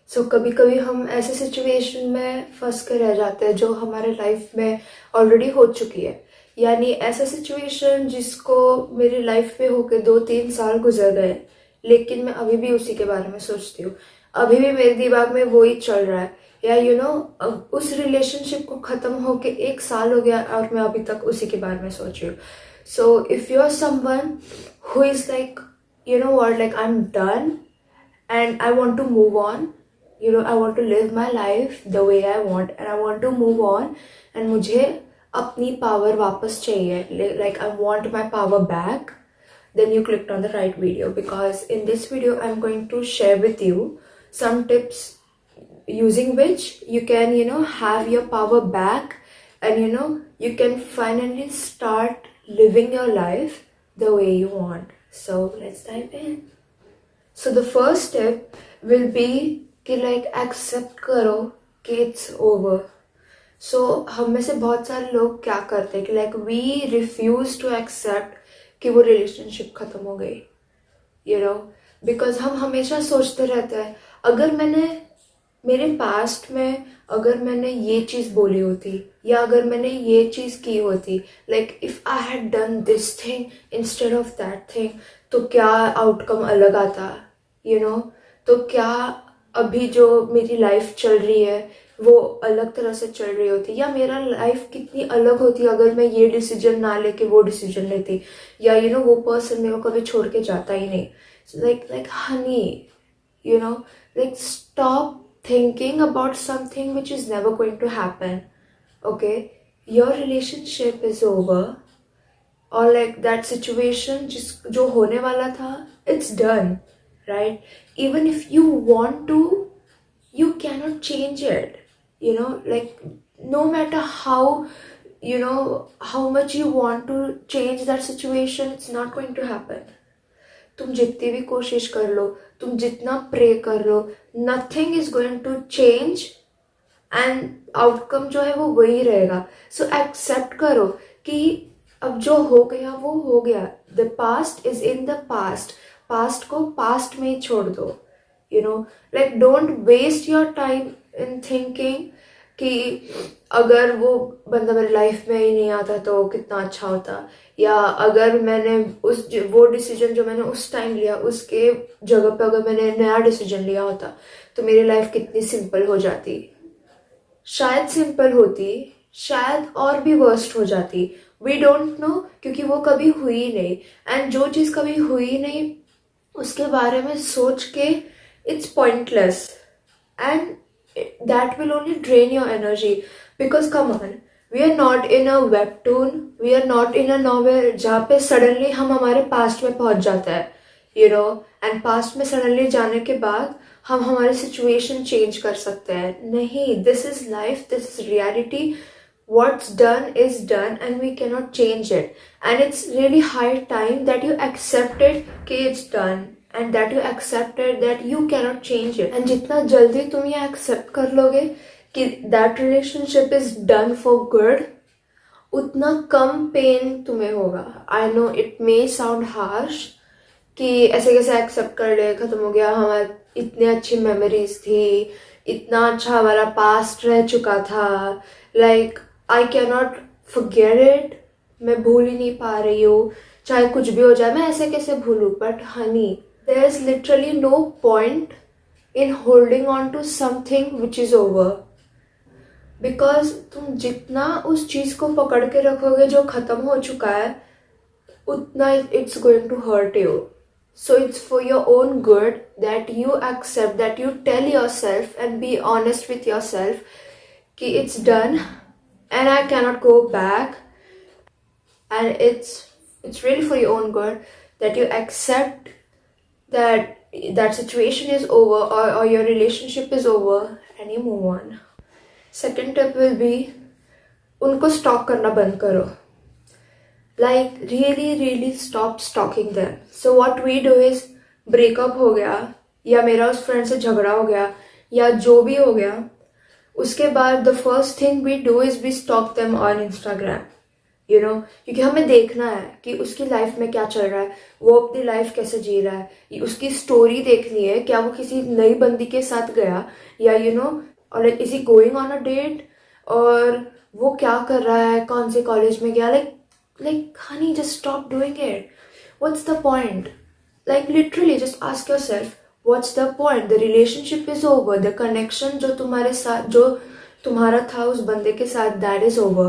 सो कभी कभी हम ऐसे सिचुएशन में फंस कर रह जाते हैं जो हमारे लाइफ में ऑलरेडी हो चुकी है, यानी ऐसा सिचुएशन जिसको मेरी लाइफ में होके 2-3 साल गुजर गए, लेकिन मैं अभी भी उसी के बारे में सोचती हूँ। अभी भी मेरे दिमाग में वही चल रहा है, या उस रिलेशनशिप को खत्म होके 1 साल हो गया और मैं अभी तक उसी के बारे में सोच रही हूँ। So if you are someone who is like, like I'm done and I want to move on, I want to live my life the way I want and I want to move on, and मुझे अपनी power वापस चाहिए, like I want my power back, then you clicked on the right video, because in this video I'm going to share with you some tips using which you can have your power back, and you can finally start living your life the way you want. So let's dive in. So the first step will be कि like accept करो कि it's over. So हम में से बहुत सारे लोग क्या करते हैं कि like we refuse to accept कि वो relationship खत्म हो गई, because हम हमेशा सोचते रहते हैं, अगर मेरे पास्ट में अगर मैंने ये चीज़ बोली होती या अगर मैंने ये चीज़ की होती, like if I had done this thing instead of that thing, तो क्या आउटकम अलग आता, तो क्या अभी जो मेरी लाइफ चल रही है वो अलग तरह से चल रही होती, या मेरा लाइफ कितनी अलग होती अगर मैं ये डिसीजन ना लेके वो डिसीजन लेती, या वो पर्सन मेरे को कभी छोड़ के जाता ही नहीं. Like Honey, like stop thinking about something which is never going to happen. Okay, your relationship is over, or like that situation जो होने वाला था, it's done, right? Even if you want to, you cannot change it, like no matter how how much you want to change that situation, it's not going to happen. तुम जितनी भी कोशिश कर लो, तुम जितना प्रे कर लो, nothing is going to change and outcome जो है वो वही रहेगा. सो एक्सेप्ट करो कि अब जो हो गया वो हो गया. The past is in the past. Past को पास्ट में ही छोड़ दो. Like don't waste your time in thinking कि अगर वो बंदा मेरी लाइफ में ही नहीं आता तो कितना अच्छा होता, या अगर मैंने वो डिसीजन जो मैंने उस टाइम लिया उसके जगह पे अगर मैंने नया डिसीजन लिया होता तो मेरी लाइफ कितनी सिंपल हो जाती. शायद सिंपल होती, शायद और भी वर्स्ट हो जाती. वी डोंट नो, क्योंकि वो कभी हुई नहीं. एंड जो चीज़ कभी हुई नहीं उसके बारे में सोच के it's pointless, and that will only drain your energy. Because come on, we are not in a webtoon, we are not in a novel जहाँ पे suddenly हम हमारे past में पहुँच जाता है, and past में suddenly जाने के बाद हम हमारे situation change कर सकते हैं. नहीं, this is life, this is reality. What's done is done and we cannot change it, and it's really high time that you accept it कि it's done, and that you accepted that you cannot change it. And जितना जल्दी तुम ये accept कर लोगे कि that relationship is done for good, उतना कम pen तुम्हें होगा. I know it may sound harsh कि ऐसे कैसे accept कर ले, खत्म हो गया, हमारे इतनी अच्छी memories थी, इतना अच्छा हमारा past रह चुका था, like I cannot forget it, मैं भूल ही नहीं पा रही हूँ, चाहे कुछ भी हो जाए मैं ऐसे कैसे भूलूं. But honey, there's literally no point in holding on to something which is over, because तुम जितना उस चीज को पकड़ के रखोगे जो खत्म हो चुका है, उतना it's going to hurt you. So it's for your own good that you accept, that you tell yourself and be honest with yourself कि it's done and I cannot go back, and it's really for your own good that you accept that situation is over, or your relationship is over, and you move on. Second tip will be, उनको stalk करना बंद करो. Like really stop stalking them. So what we do is, breakup हो गया या मेरा उस friend से झगड़ा हो गया या जो भी हो गया, उसके बाद the first thing we do is we stalk them on Instagram. क्योंकि हमें देखना है कि उसकी लाइफ में क्या चल रहा है, वो अपनी लाइफ कैसे जी रहा है, उसकी स्टोरी देखनी है, क्या वो किसी नई बंदी के साथ गया, या और like is he going on a date, और वो क्या कर रहा है, कौन से कॉलेज में गया, like Honey just stop doing it. What's the point? Like literally just ask yourself, what's the point? The relationship is over. The connection जो तुम्हारा था उस बंदे के साथ, that is over.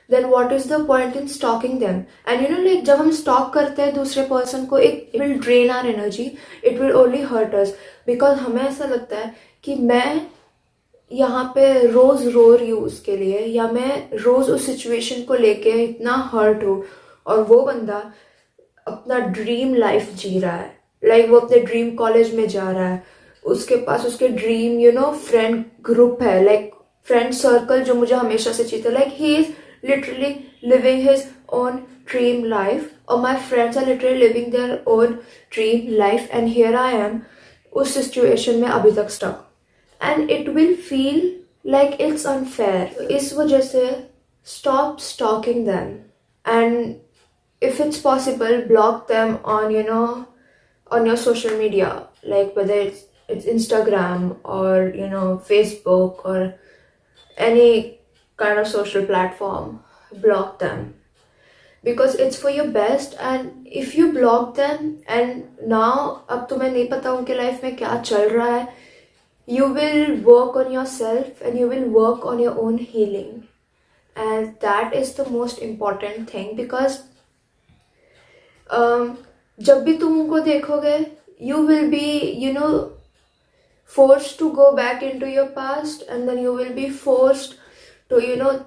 Then what is the point in stalking them? And like जब हम stalk करते हैं दूसरे person को, it will drain our energy. It will only hurt us. Because हमें ऐसा लगता है कि मैं यहाँ पे रोज रो रही हूँ उसके लिए, या मैं रोज उस सिचुएशन को लेके इतना हर्ट हूँ, और वो बंदा अपना ड्रीम लाइफ जी रहा है. लाइक वो अपने ड्रीम कॉलेज में जा रहा है, उसके पास उसके ड्रीम फ्रेंड ग्रुप है, लाइक फ्रेंड सर्कल जो मुझे हमेशा से चाहिए. Like he is literally living his own dream life, और my friends are literally living their own dream life, and here I am उस सिचुएशन में अभी तक stuck. And it will feel like it's unfair. इस वजह से stop stalking them, and if it's possible, block them on on your social media, like whether it's Instagram or Facebook or any kind of social platform. Block them, because it's for your best. And if you block them and now अब तुम्हें नहीं पता उनके life में क्या चल रहा है, you will work on yourself and you will work on your own healing, and that is the most important thing. Because जब भी तुम उनको देखोगे, you will be forced to go back into your past, and then you will be forced to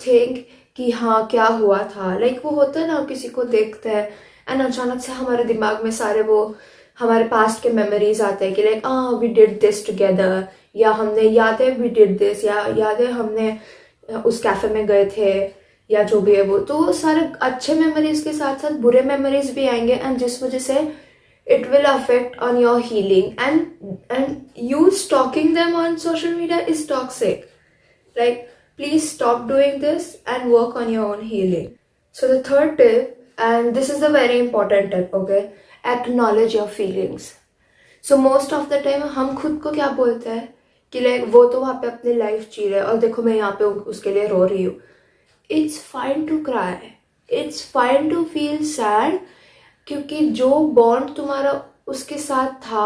think कि हाँ क्या हुआ था. लाइक वो होता है ना, किसी को देखते हैं एंड अचानक से हमारे दिमाग में सारे वो हमारे पास्ट के मेमोरीज आते हैं कि like we did this together, या हमने याद है वी डिड दिस, या याद है हमने उस कैफे में गए थे, या जो भी है वो. तो वो सारे अच्छे मेमोरीज के साथ साथ बुरे मेमोरीज भी आएंगे, एंड जिस वजह से it will affect on your healing. And you stalking them on social media is toxic. Like please stop doing this and work on your own healing. So the third tip, and this is the very important tip, okay, acknowledge your feelings. So most of the time हम खुद को क्या बोलते हैं कि like वो तो वहां पे अपनी लाइफ जी रहे, और देखो मैं यहाँ पे उसके लिए रो रही हूँ. It's fine to cry. It's fine to feel sad, क्योंकि जो बॉन्ड तुम्हारा उसके साथ था,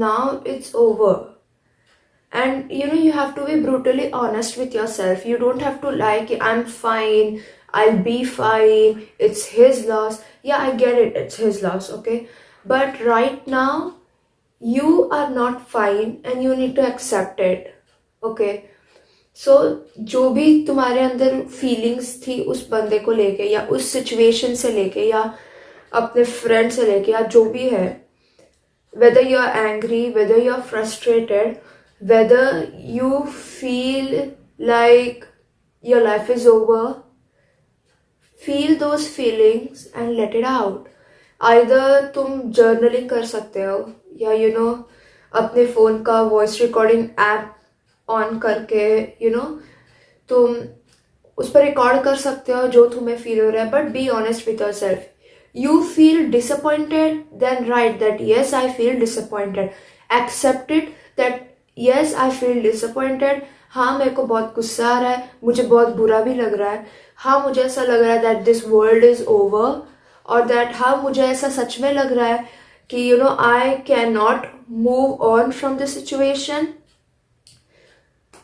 now it's over. And you have to be brutally honest with yourself. You don't have to lie कि I'm fine, I'll be fine, it's his loss. Yeah, I get it, it's his loss, okay? But right now, you are not fine and you need to accept it, okay? सो जो भी तुम्हारे अंदर feelings थी उस बंदे को लेके, या उस सिचुएशन से लेके, या अपने फ्रेंड से लेके, या जो भी है, whether you are angry, whether you are frustrated, whether you feel like your life is over, feel those feelings and let it out. Either तुम जर्नलिंग कर सकते हो, या अपने फोन का वॉइस रिकॉर्डिंग ऐप ऑन करके तुम उस पर रिकॉर्ड कर सकते हो जो तुम्हें फील हो रहा है. But be honest with yourself. You feel disappointed, then write that yes I feel disappointed. Accept it that yes I feel disappointed. हाँ मेरे को बहुत गुस्सा आ रहा है, मुझे बहुत बुरा भी लग रहा है, हाँ मुझे ऐसा लग रहा है that this world is over, और दैट हाँ मुझे ऐसा सच में लग रहा है कि I can not move on from the situation.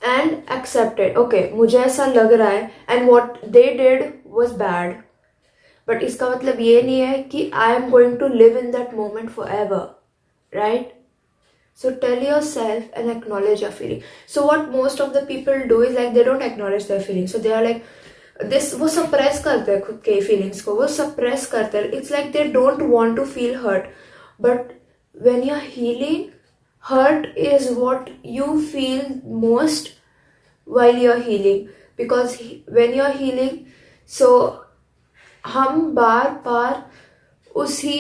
And accept it. Okay, मुझे ऐसा लग रहा है and what they did was bad. But इसका मतलब ये नहीं है कि I am going to live in that moment forever, right? So tell yourself and acknowledge your feeling. So what most of the people do is like they don't acknowledge their feelings. So they are like this, वो suppress करते हैं खुद के feelings को, वो suppress करते हैं. It's like they don't want to feel hurt. But when you're healing, hurt is what you feel most while you're healing. Because when you're healing, so हम बार बार उसी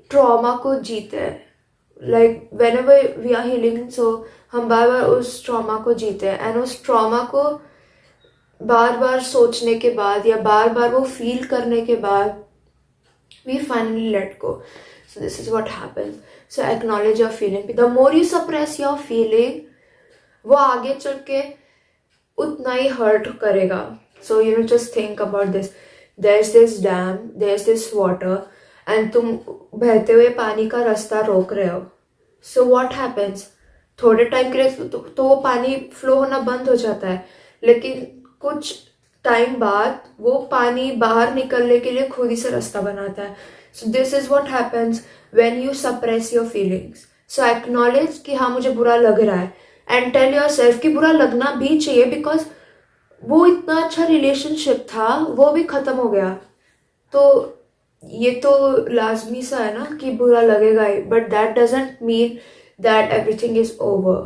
ट्रॉमा को जीते हैं. Like whenever we are healing, so हम बार बार उस trauma को जीते हैं, and उस ट्रॉमा को बार बार सोचने के बाद या बार बार वो फील करने के बाद we finally let go. So this is what happens. So acknowledge your feeling. The more you suppress your feeling, वो आगे चल के उतना ही हर्ट करेगा. So just think about this. There's this dam, there's this water, and तुम बहते हुए पानी का रास्ता रोक रहे हो. So what happens? थोड़े टाइम के लिए तो वो पानी फ्लो होना बंद हो जाता है, लेकिन कुछ टाइम बाद वो पानी बाहर निकलने के लिए खुद ही से रास्ता बनाता है. सो this is what happens when you suppress your feelings. So acknowledge कि हाँ मुझे बुरा लग रहा है, एंड टेल योर सेल्फ कि बुरा लगना भी चाहिए, बिकॉज वो इतना अच्छा रिलेशनशिप था, वो भी खत्म हो गया. तो ये तो लाजमी सा है ना कि बुरा लगेगा ही, but that doesn't mean that everything is over.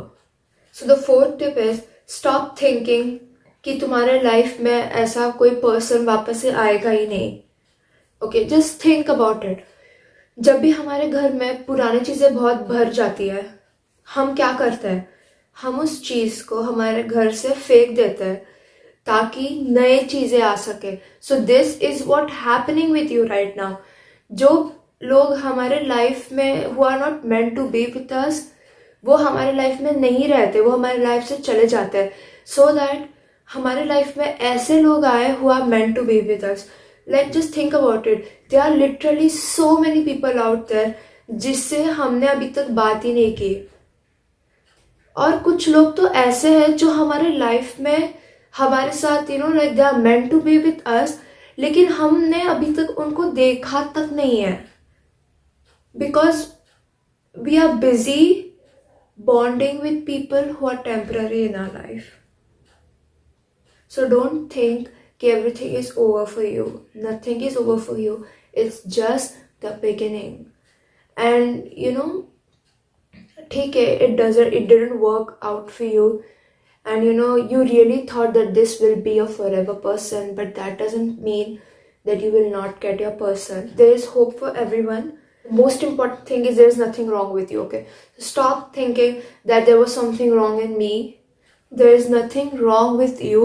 So the fourth tip is stop thinking कि तुम्हारे लाइफ में ऐसा कोई पर्सन वापस से आएगा ही नहीं. Okay, just think about it. जब भी हमारे घर में पुरानी चीज़ें बहुत भर जाती है, हम क्या करते हैं? हम उस चीज़ को हमारे घर से फेंक देते हैं ताकि नए चीज़ें आ सके. So this is what happening with you right now. जो लोग हमारे लाइफ में who are not meant to be with us, वो हमारे लाइफ में नहीं रहते, वो हमारे लाइफ से चले जाते हैं, सो दैट हमारे लाइफ में ऐसे लोग आए who are meant to be with us. Like just think about it. There are literally so many people out there जिससे हमने अभी तक बात ही नहीं की. और कुछ लोग तो ऐसे हैं जो हमारे लाइफ में हमारे साथ like they are meant to be with us, लेकिन हमने अभी तक उनको देखा तक नहीं है, because we are busy bonding with people who are temporary in our life. So don't think that everything is over for you. Nothing is over for you. It's just the beginning. And ठीक है, it didn't work out for you. And you really thought that this will be a forever person, but that doesn't mean that you will not get your person. There is hope for everyone. Most important thing is there is nothing wrong with you. Okay, stop thinking that there was something wrong in me. There is nothing wrong with you.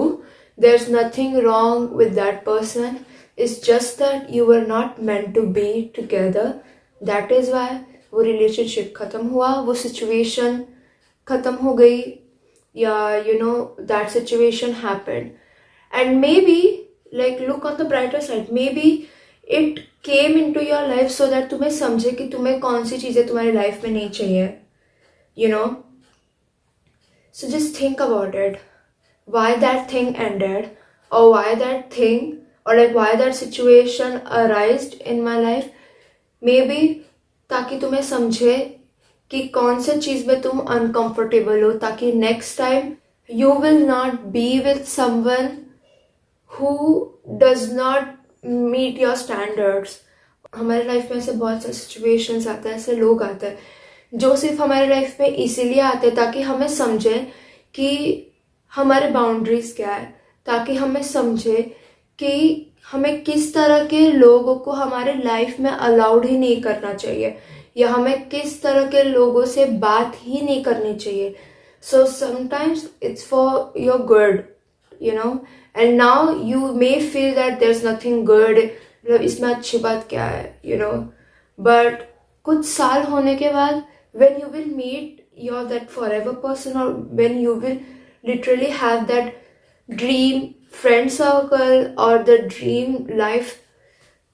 There's nothing wrong with that person. It's just that you were not meant to be together. That is why वो relationship खत्म हुआ, वो situation खत्म हो गई, या that situation happened. And maybe like look on the brighter side. Maybe it came into your life so that तुम्हें समझे कि तुम्हें कौन सी चीज़ें तुम्हारी लाइफ में नहीं चाहिए. So just think about it. Why that thing ended, or why that thing, or like why that situation arised in my life. Maybe ताकि तुम्हें समझे कि कौन से चीज़ में तुम uncomfortable हो, ताकि next time you will not be with someone who does not meet your standards. हमारे लाइफ में ऐसे बहुत सारे सिचुएशंस आते हैं, ऐसे लोग आते हैं जो सिर्फ हमारे लाइफ में इसीलिए आते हैं ताकि हमें समझे कि हमारे बाउंड्रीज क्या है, ताकि हमें समझे कि हमें किस तरह के लोगों को हमारे लाइफ में अलाउड ही नहीं करना चाहिए, या हमें किस तरह के लोगों से बात ही नहीं करनी चाहिए. So sometimes it's for your good, and now you may feel that there's nothing good, मतलब इसमें अच्छी बात क्या है, but कुछ साल होने के बाद when you will meet your that forever person, or when you will literally have that dream friend circle or the dream life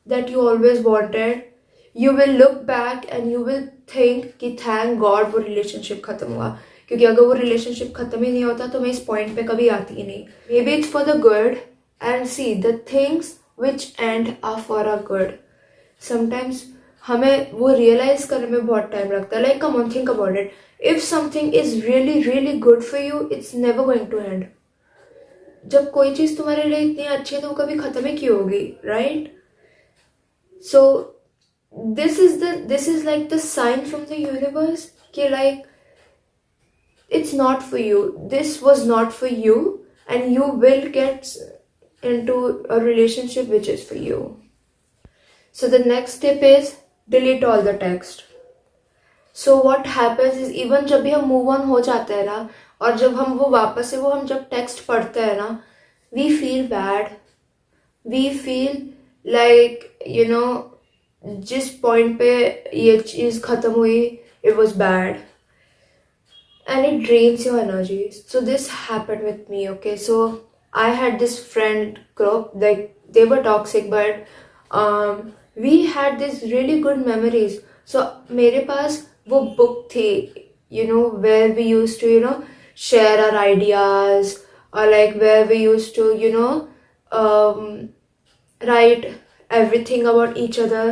that you always wanted, you will look back and you will think कि thank God वो relationship खत्म हुआ, क्योंकि अगर वो relationship खत्म ही नहीं होता तो मैं इस पॉइंट पे कभी आती ही नहीं. Maybe it's for the good, and see the things which end are for a good. Sometimes हमें वो रियलाइज करने में बहुत टाइम लगता है. Like come on, think about it. If something is really really good for you, it's never going to end. जब कोई चीज तुम्हारे लिए इतनी अच्छी है तो वो कभी खत्म ही क्यों होगी, right? So this is like the sign from the universe कि like it's not for you, this was not for you, and you will get into a relationship which is for you. So the next tip is delete all the text. So what happens is even जब भी हम move on हो जाते हैं ना, और जब हम वो वापस से वो हम जब टेक्स्ट पढ़ते हैं ना, we feel bad, we feel like, जिस पॉइंट पे ये चीज खत्म हुई, it was bad, and it drains your energy. So this happened with me. Okay, so I had this friend group, like they were toxic, but we had these really good memories. So मेरे पास वो book थी, where we used to, share our ideas, or like where we used to, write everything about each other.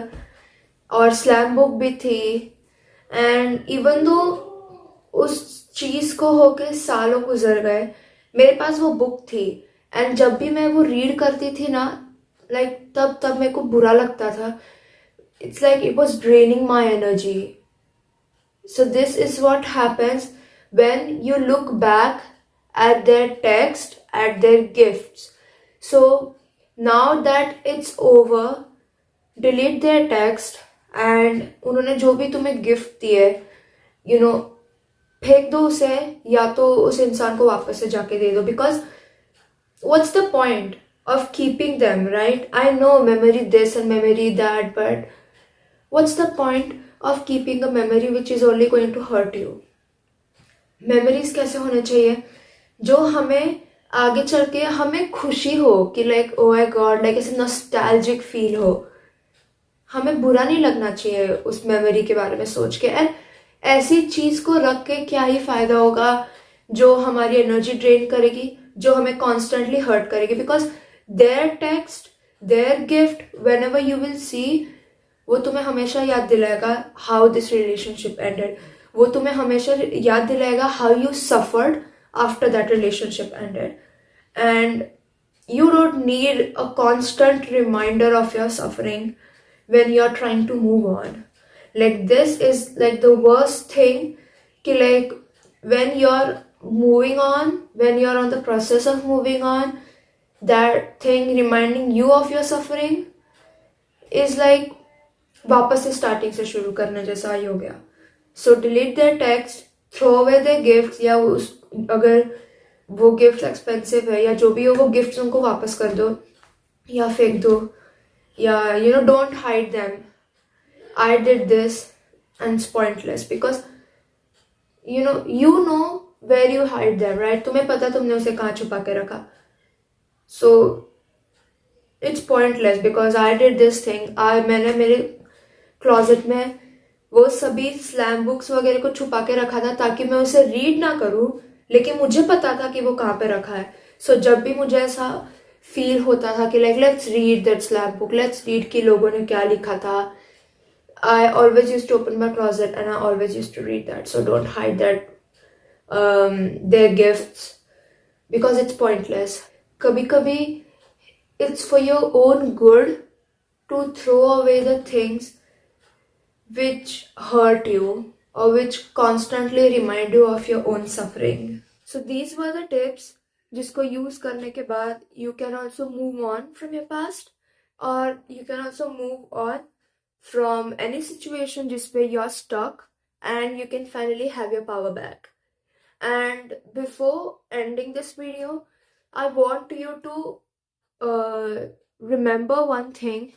और slam book भी थी. And even though उस चीज को होके सालों गुजर गए, मेरे पास वो बुक थी. एंड जब भी मैं वो रीड करती थी ना, लाइक तब तब मेरे को बुरा लगता था. It's like it was draining my energy. So this is what happens when you look back at their text, at their gifts. So now that it's over, delete their text, and उन्होंने जो भी तुम्हें gift दिए, फेंक दो उसे, या तो उस इंसान को वापस से जाके दे दो. Because what's the point of keeping them, right? I know memory this and memory that, but what's the point of keeping a memory which is only going to hurt you? Memories कैसे होने चाहिए जो हमें आगे चल के हमें खुशी हो, कि like oh my God, like ऐसे नॉस्टैल्जिक फील हो. हमें बुरा नहीं लगना चाहिए उस मेमोरी के बारे में सोच के. एंड ऐसी चीज को रख के क्या ही फायदा होगा जो हमारी एनर्जी ड्रेन करेगी, जो हमें कॉन्स्टेंटली हर्ट करेगी. Because their text, their gift, whenever you will see, वो तुम्हें हमेशा याद दिलाएगा हाउ दिस रिलेशनशिप एंडेड. वो तुम्हें हमेशा याद दिलाएगा how you suffered after that relationship ended. And you don't need a constant reminder of your suffering when you're trying to move on. Like this is like the worst thing, ki like when you're moving on, when you're on the process of moving on, that thing reminding you of your suffering is like वापस से starting से शुरू करने जैसा ही हो गया. So delete their text, throw away their gifts, या अगर वो गिफ्ट एक्सपेंसिव है या जो भी हो, वो गिफ्ट उनको वापस कर दो या फेंक दो, या don't hide them. I did this and it's pointless because you know where you hide them, right? तुम्हें पता तुमने उसे कहाँ छुपा के रखा. So it's pointless because I did this thing. मैंने मेरे क्लॉजेट में वो सभी स्लैम बुक्स वगैरह को छुपा के रखा था ताकि मैं उसे रीड ना करूं, लेकिन मुझे पता था कि वो कहाँ पे रखा है. सो जब भी मुझे ऐसा फील होता था कि like let's read that slam book, let's read कि लोगों ने क्या लिखा था, I always use to open my closet and I always use to read that. So don't hide that their gifts because it's pointless. कभी कभी it's for your own good to throw away the things which hurt you or which constantly remind you of your own suffering. So these were the tips जिसको use करने के बाद you can also move on from your past, or you can also move on from any situation जिसपे you're stuck and you can finally have your power back. And before ending this video, I want you to remember one thing,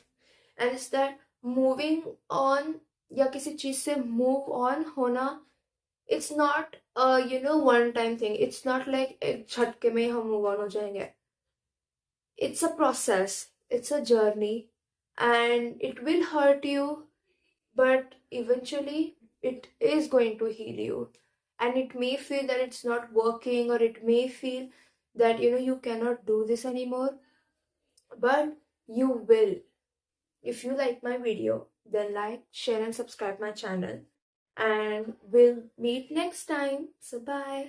and it's that moving on या किसी चीज से move on होना, it's not one time thing. It's not like एक झटके में हम move on हो जाएंगे. It's a process, it's a journey, and it will hurt you, but eventually it is going to heal you. And it may feel that it's not working, or it may feel that you cannot do this anymore, but you will. If you like my video, then like, share and subscribe my channel, and we'll meet next time. So bye.